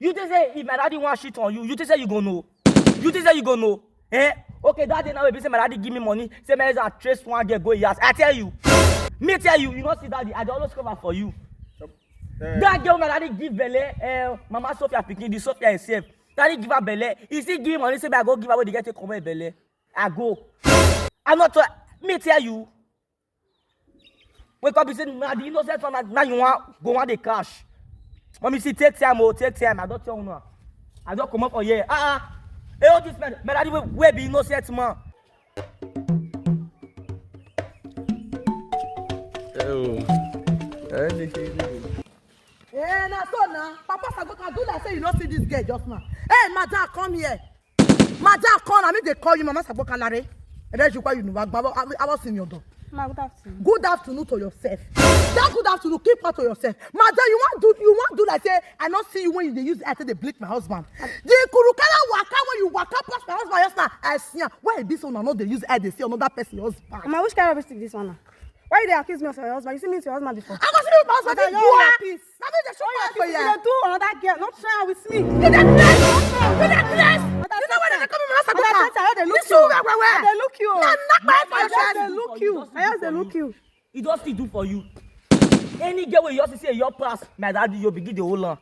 You think say if my daddy want shit on you, you think say you go know? You think say you go know? Eh? Okay, that day now we say my daddy give me money, say my I trace one girl go yes. I tell you. Me tell you, you not see daddy, I dey always cover for you. That girl my daddy give belle, Mama Sophia picking the Sophia herself. Daddy give her belle. He still give money, say I go give her what they get to come belle. I go. I'm not me tell you. Wake up, you say, nah, the innocent one, now you want go on the cash. Mommy see, take time, take time. I don't tell you now. I don't come up for here. Hey, all this man, my daddy will be innocent, man. Eh, na so na. Papa Osagbokian do like say you don't see this girl just now. Hey, madam, come here. Madam, come. I mean they call you Mama Osagbokian Lare. And then you call you I was in your door. Ma, good afternoon. Good afternoon to yourself. That good afternoon, keep her to yourself. Madam, you want do like say I not see you when you use it to bleak my husband. The kurukala waka when you waka past my husband just now. I see why this one not they use it they see another person husband. Ma, which kind of mistake this one now? Why they accuse me of your husband? You see me with your husband before. I was see you with my husband. You're in peace. Now me they show you for you. You do another girl, not share with me. You that dress? You that dress? You know where they come from? They look you. They look you. They look you. I just they look you. It does still do for you. Any girl where you just say your pass, my daddy, you begin the whole on.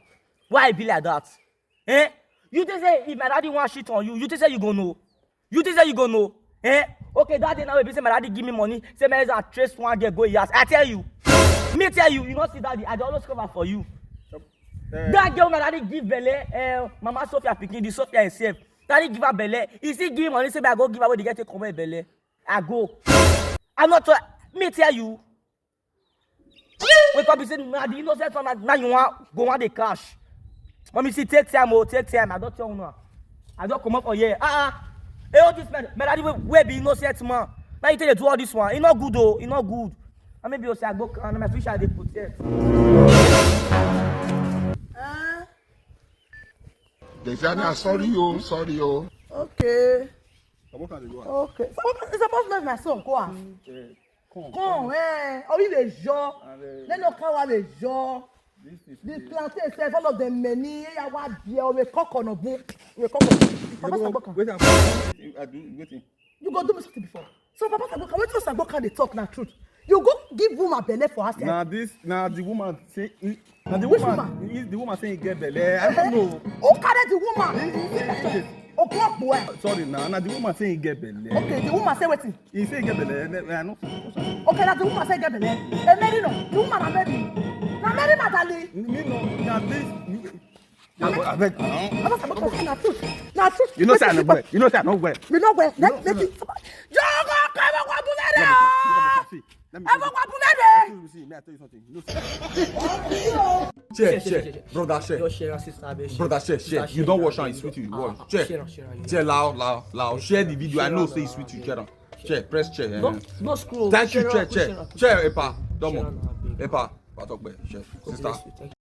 Why it be like that? Eh? You think say if my daddy want shit on you, you think say you go know? You think say you go know? Eh? Okay, that day now we say my daddy give me money, say my I trace one girl go yes. I tell you. Me tell you, you not see daddy, I dey always cover for you. That girl my daddy give belle, Mama Sophia picking the Sophia herself. Daddy give her belle. He still give money, say I go give her what they get to come belle. I go. I'm not me tell you. Wake up, you say, nah, the innocent one, now you want go on the cash. Mommy see, take time, take time. I don't tell you now. I don't come up for here. Hey, all this man, my daddy will be innocent, man. Now you tell you do all this one. It's not good, though. It's not good. And maybe Osagbokian and my fish are they protect. Dejana, sorry, yo. Okay. Okay. It's supposed to let my son go out. Come, eh? Oh, il est genre. Let no come les gens. The plantain itself, all of them many. I want beer. We cook on a book. We cook on. Wait. You go do me something before. So Papa Osagbokian, when you Osagbokian they talk na truth. You go give woman belle for her. Now the woman say. Now the woman saying get belle. I don't know. Who carry the woman? O'clock boy. Sorry, now the woman saying get belle. Okay, the woman say wetin? He say get belle. I know. Okay, now the woman say get belle. Mary no. The woman na Mary. Na Mary Magdalene. Me no. Now this. Abeg. Papa Osagbokian na truth. Na truth. You know say I no well. You know say I no well. Me no well. Let me. Jogo kama kwa bulere. Let me see. May I tell you something? Share. Brother, share. You don't watch on, it's sweet you. Watch. Share loud. Share the video. I know say it's sweet you. Share. Press share. No scroll. Thank you, share. Share, Epa. Domo. Epa. Share. Sister.